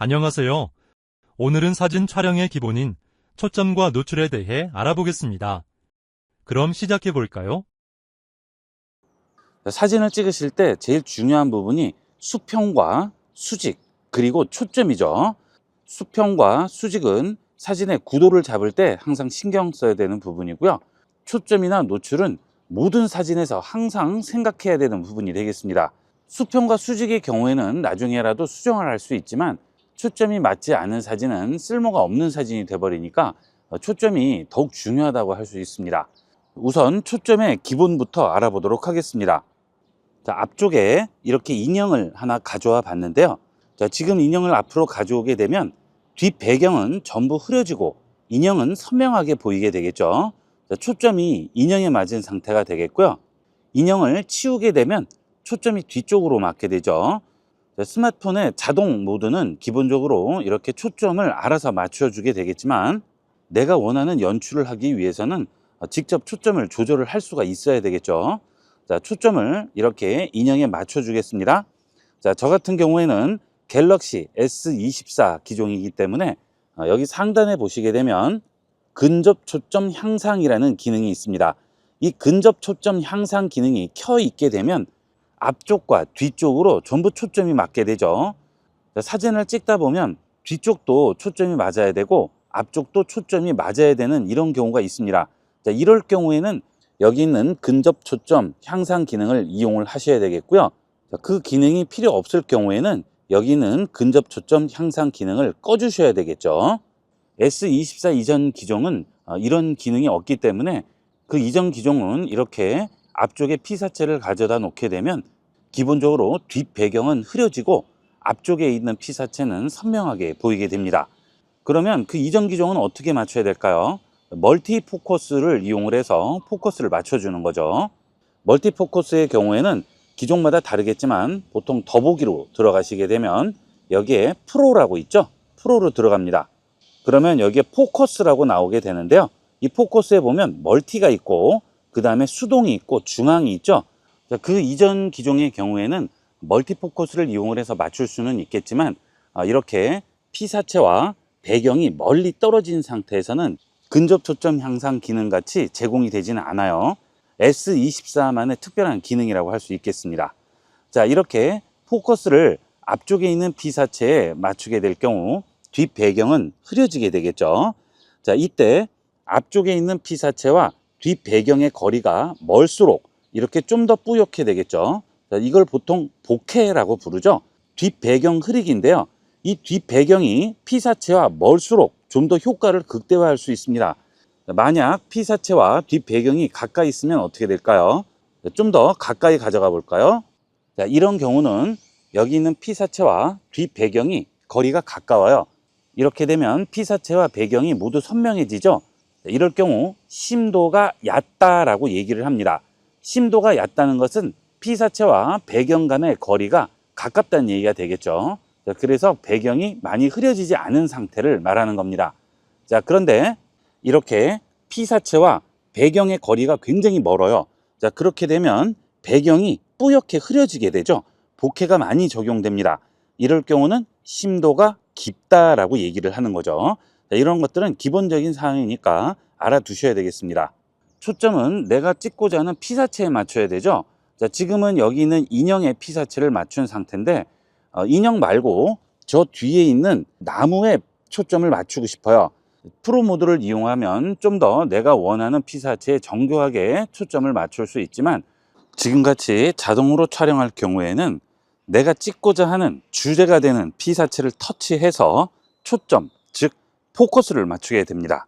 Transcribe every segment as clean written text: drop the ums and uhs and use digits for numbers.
안녕하세요. 오늘은 사진 촬영의 기본인 초점과 노출에 대해 알아보겠습니다. 그럼 시작해 볼까요? 사진을 찍으실 때 제일 중요한 부분이 수평과 수직, 그리고 초점이죠. 수평과 수직은 사진의 구도를 잡을 때 항상 신경 써야 되는 부분이고요. 초점이나 노출은 모든 사진에서 항상 생각해야 되는 부분이 되겠습니다. 수평과 수직의 경우에는 나중에라도 수정을 할 수 있지만 초점이 맞지 않은 사진은 쓸모가 없는 사진이 되어버리니까 초점이 더욱 중요하다고 할 수 있습니다. 우선 초점의 기본부터 알아보도록 하겠습니다. 자, 앞쪽에 이렇게 인형을 하나 가져와 봤는데요. 자, 지금 인형을 앞으로 가져오게 되면 뒷 배경은 전부 흐려지고 인형은 선명하게 보이게 되겠죠. 자, 초점이 인형에 맞은 상태가 되겠고요. 인형을 치우게 되면 초점이 뒤쪽으로 맞게 되죠. 자, 스마트폰의 자동 모드는 기본적으로 이렇게 초점을 알아서 맞춰주게 되겠지만 내가 원하는 연출을 하기 위해서는 직접 초점을 조절을 할 수가 있어야 되겠죠. 자, 초점을 이렇게 인형에 맞춰 주겠습니다. 자, 저 같은 경우에는 갤럭시 S24 기종이기 때문에 여기 상단에 보시게 되면 근접 초점 향상이라는 기능이 있습니다. 이 근접 초점 향상 기능이 켜 있게 되면 앞쪽과 뒤쪽으로 전부 초점이 맞게 되죠. 자, 사진을 찍다 보면 뒤쪽도 초점이 맞아야 되고 앞쪽도 초점이 맞아야 되는 이런 경우가 있습니다. 자, 이럴 경우에는 여기 있는 근접 초점 향상 기능을 이용을 하셔야 되겠고요. 자, 그 기능이 필요 없을 경우에는 여기 있는 근접 초점 향상 기능을 꺼 주셔야 되겠죠. S24 이전 기종은 이런 기능이 없기 때문에 그 이전 기종은 이렇게 앞쪽에 피사체를 가져다 놓게 되면 기본적으로 뒷 배경은 흐려지고 앞쪽에 있는 피사체는 선명하게 보이게 됩니다. 그러면 그 이전 기종은 어떻게 맞춰야 될까요? 멀티 포커스를 이용을 해서 포커스를 맞춰주는 거죠. 멀티 포커스의 경우에는 기종마다 다르겠지만 보통 더보기로 들어가시게 되면 여기에 프로라고 있죠. 프로로 들어갑니다. 그러면 여기에 포커스라고 나오게 되는데요. 이 포커스에 보면 멀티가 있고 그 다음에 수동이 있고 중앙이 있죠. 그 이전 기종의 경우에는 멀티 포커스를 이용을 해서 맞출 수는 있겠지만 이렇게 피사체와 배경이 멀리 떨어진 상태에서는 근접 초점 향상 기능 같이 제공이 되지는 않아요. S24만의 특별한 기능이라고 할 수 있겠습니다. 자, 이렇게 포커스를 앞쪽에 있는 피사체에 맞추게 될 경우 뒷 배경은 흐려지게 되겠죠. 자, 이때 앞쪽에 있는 피사체와 뒷 배경의 거리가 멀수록 이렇게 좀 더 뿌옇게 되겠죠. 자, 이걸 보통 보케라고 부르죠. 뒷 배경 흐리기인데요. 이 뒷 배경이 피사체와 멀수록 좀 더 효과를 극대화할 수 있습니다. 만약 피사체와 뒷 배경이 가까이 있으면 어떻게 될까요? 좀 더 가까이 가져가 볼까요? 자, 이런 경우는 여기 있는 피사체와 뒷 배경이 거리가 가까워요. 이렇게 되면 피사체와 배경이 모두 선명해지죠. 이럴 경우 심도가 얕다라고 얘기를 합니다. 심도가 얕다는 것은 피사체와 배경 간의 거리가 가깝다는 얘기가 되겠죠. 그래서 배경이 많이 흐려지지 않은 상태를 말하는 겁니다. 자, 그런데 이렇게 피사체와 배경의 거리가 굉장히 멀어요. 자, 그렇게 되면 배경이 뿌옇게 흐려지게 되죠. 보케가 많이 적용됩니다. 이럴 경우는 심도가 깊다라고 얘기를 하는 거죠. 자, 이런 것들은 기본적인 사항이니까 알아두셔야 되겠습니다. 초점은 내가 찍고자 하는 피사체에 맞춰야 되죠. 자, 지금은 여기 있는 인형의 피사체를 맞춘 상태인데 인형 말고 저 뒤에 있는 나무에 초점을 맞추고 싶어요. 프로 모드를 이용하면 좀 더 내가 원하는 피사체에 정교하게 초점을 맞출 수 있지만 지금같이 자동으로 촬영할 경우에는 내가 찍고자 하는 주제가 되는 피사체를 터치해서 초점, 즉 포커스를 맞추게 됩니다.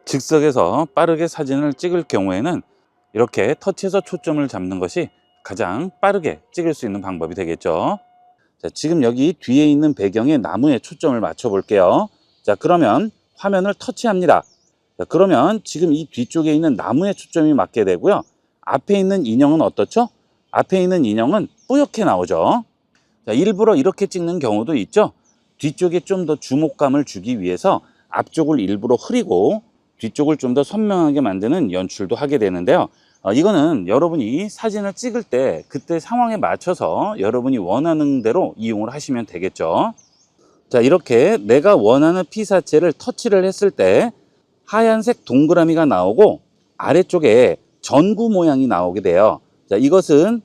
즉석에서 빠르게 사진을 찍을 경우에는 이렇게 터치해서 초점을 잡는 것이 가장 빠르게 찍을 수 있는 방법이 되겠죠. 자, 지금 여기 뒤에 있는 배경에 나무에 초점을 맞춰 볼게요. 자, 그러면 화면을 터치합니다. 자, 그러면 지금 이 뒤쪽에 있는 나무에 초점이 맞게 되고요. 앞에 있는 인형은 어떻죠? 앞에 있는 인형은 뿌옇게 나오죠. 자, 일부러 이렇게 찍는 경우도 있죠. 뒤쪽에 좀 더 주목감을 주기 위해서 앞쪽을 일부러 흐리고 뒤쪽을 좀 더 선명하게 만드는 연출도 하게 되는데요. 이거는 여러분이 사진을 찍을 때 그때 상황에 맞춰서 여러분이 원하는 대로 이용을 하시면 되겠죠. 자, 이렇게 내가 원하는 피사체를 터치를 했을 때 하얀색 동그라미가 나오고 아래쪽에 전구 모양이 나오게 돼요. 자, 이것은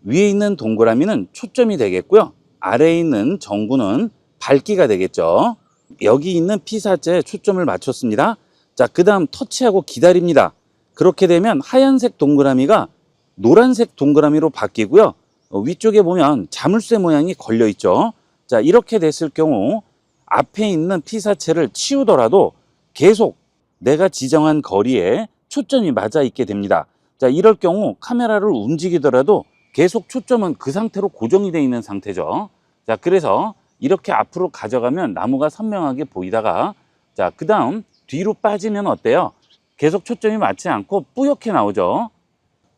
위에 있는 동그라미는 초점이 되겠고요. 아래에 있는 전구는 밝기가 되겠죠. 여기 있는 피사체에 초점을 맞췄습니다. 자, 그 다음 터치하고 기다립니다. 그렇게 되면 하얀색 동그라미가 노란색 동그라미로 바뀌고요. 위쪽에 보면 자물쇠 모양이 걸려 있죠. 자, 이렇게 됐을 경우 앞에 있는 피사체를 치우더라도 계속 내가 지정한 거리에 초점이 맞아 있게 됩니다. 자, 이럴 경우 카메라를 움직이더라도 계속 초점은 그 상태로 고정이 되어 있는 상태죠. 자, 그래서 이렇게 앞으로 가져가면 나무가 선명하게 보이다가, 자, 그 다음 뒤로 빠지면 어때요? 계속 초점이 맞지 않고 뿌옇게 나오죠.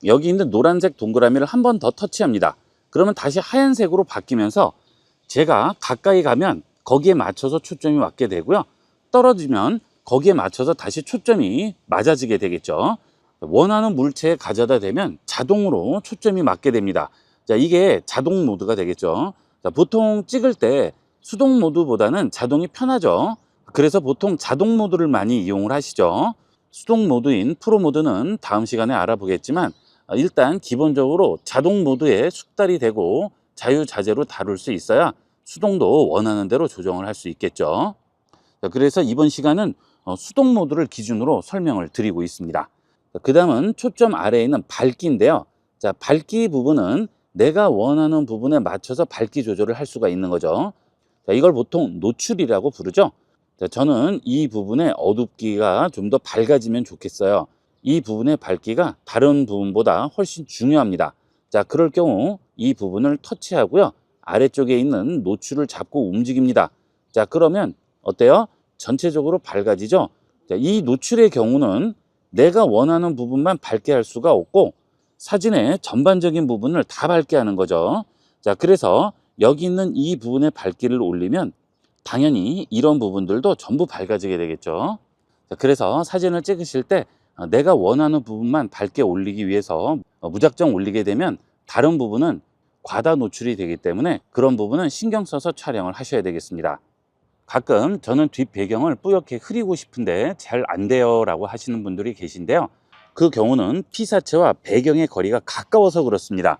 여기 있는 노란색 동그라미를 한 번 더 터치합니다. 그러면 다시 하얀색으로 바뀌면서 제가 가까이 가면 거기에 맞춰서 초점이 맞게 되고요. 떨어지면 거기에 맞춰서 다시 초점이 맞아지게 되겠죠. 원하는 물체에 가져다 대면 자동으로 초점이 맞게 됩니다. 자, 이게 자동 모드가 되겠죠. 자, 보통 찍을 때 수동 모드보다는 자동이 편하죠. 그래서 보통 자동 모드를 많이 이용을 하시죠. 수동 모드인 프로 모드는 다음 시간에 알아보겠지만, 일단 기본적으로 자동 모드에 숙달이 되고 자유자재로 다룰 수 있어야 수동도 원하는 대로 조정을 할 수 있겠죠. 자, 그래서 이번 시간은 수동 모드를 기준으로 설명을 드리고 있습니다. 그 다음은 초점 아래에 있는 밝기인데요. 자, 밝기 부분은 내가 원하는 부분에 맞춰서 밝기 조절을 할 수가 있는 거죠. 자, 이걸 보통 노출이라고 부르죠. 자, 저는 이 부분의 어둡기가 좀 더 밝아지면 좋겠어요. 이 부분의 밝기가 다른 부분보다 훨씬 중요합니다. 자, 그럴 경우 이 부분을 터치하고요. 아래쪽에 있는 노출을 잡고 움직입니다. 자, 그러면 어때요? 전체적으로 밝아지죠? 자, 이 노출의 경우는 내가 원하는 부분만 밝게 할 수가 없고 사진의 전반적인 부분을 다 밝게 하는 거죠. 자, 그래서 여기 있는 이 부분의 밝기를 올리면 당연히 이런 부분들도 전부 밝아지게 되겠죠. 자, 그래서 사진을 찍으실 때 내가 원하는 부분만 밝게 올리기 위해서 무작정 올리게 되면 다른 부분은 과다 노출이 되기 때문에 그런 부분은 신경 써서 촬영을 하셔야 되겠습니다. 가끔 저는 뒷 배경을 뿌옇게 흐리고 싶은데 잘 안 돼요 라고 하시는 분들이 계신데요. 그 경우는 피사체와 배경의 거리가 가까워서 그렇습니다.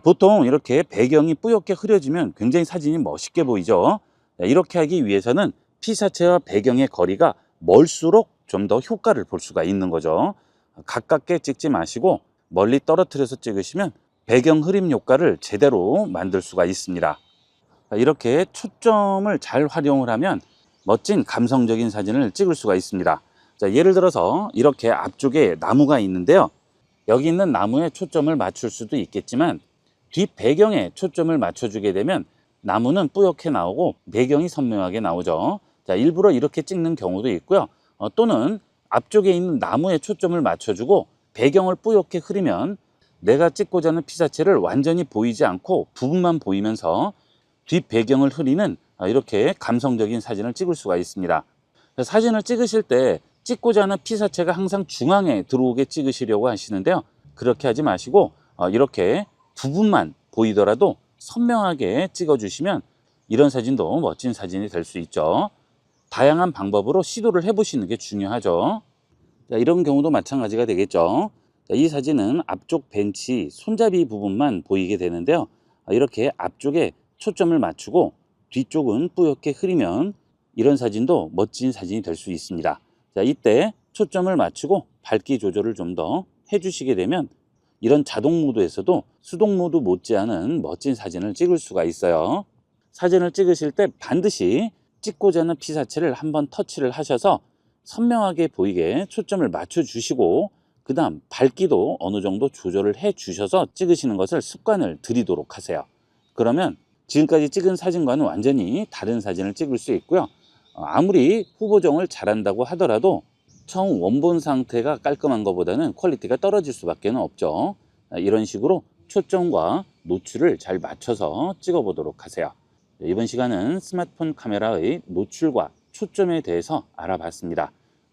보통 이렇게 배경이 뿌옇게 흐려지면 굉장히 사진이 멋있게 보이죠. 이렇게 하기 위해서는 피사체와 배경의 거리가 멀수록 좀 더 효과를 볼 수가 있는 거죠. 가깝게 찍지 마시고 멀리 떨어뜨려서 찍으시면 배경 흐림 효과를 제대로 만들 수가 있습니다. 이렇게 초점을 잘 활용을 하면 멋진 감성적인 사진을 찍을 수가 있습니다. 자, 예를 들어서 이렇게 앞쪽에 나무가 있는데요. 여기 있는 나무에 초점을 맞출 수도 있겠지만 뒷 배경에 초점을 맞춰주게 되면 나무는 뿌옇게 나오고 배경이 선명하게 나오죠. 자, 일부러 이렇게 찍는 경우도 있고요. 또는 앞쪽에 있는 나무에 초점을 맞춰주고 배경을 뿌옇게 흐리면 내가 찍고자 하는 피사체를 완전히 보이지 않고 부분만 보이면서 뒷 배경을 흐리는 이렇게 감성적인 사진을 찍을 수가 있습니다. 사진을 찍으실 때 찍고자 하는 피사체가 항상 중앙에 들어오게 찍으시려고 하시는데요. 그렇게 하지 마시고 이렇게 부분만 보이더라도 선명하게 찍어주시면 이런 사진도 멋진 사진이 될 수 있죠. 다양한 방법으로 시도를 해보시는 게 중요하죠. 자, 이런 경우도 마찬가지가 되겠죠. 자, 이 사진은 앞쪽 벤치 손잡이 부분만 보이게 되는데요. 이렇게 앞쪽에 초점을 맞추고 뒤쪽은 뿌옇게 흐리면 이런 사진도 멋진 사진이 될 수 있습니다. 자, 이때 초점을 맞추고 밝기 조절을 좀 더 해주시게 되면 이런 자동 모드에서도 수동 모드 못지않은 멋진 사진을 찍을 수가 있어요. 사진을 찍으실 때 반드시 찍고자 하는 피사체를 한번 터치를 하셔서 선명하게 보이게 초점을 맞춰 주시고 그 다음 밝기도 어느 정도 조절을 해 주셔서 찍으시는 것을 습관을 들이도록 하세요. 그러면 지금까지 찍은 사진과는 완전히 다른 사진을 찍을 수 있고요. 아무리 후보정을 잘한다고 하더라도 처음 원본 상태가 깔끔한 것보다는 퀄리티가 떨어질 수밖에 없죠. 이런 식으로 초점과 노출을 잘 맞춰서 찍어 보도록 하세요. 이번 시간은 스마트폰 카메라의 노출과 초점에 대해서 알아봤습니다.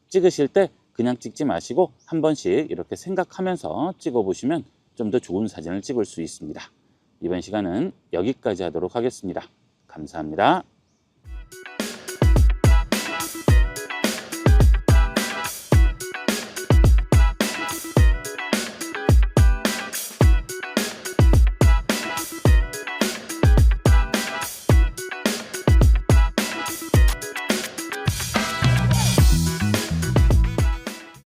찍으실 때 그냥 찍지 마시고 한 번씩 이렇게 생각하면서 찍어 보시면 좀 더 좋은 사진을 찍을 수 있습니다. 이번 시간은 여기까지 하도록 하겠습니다. 감사합니다.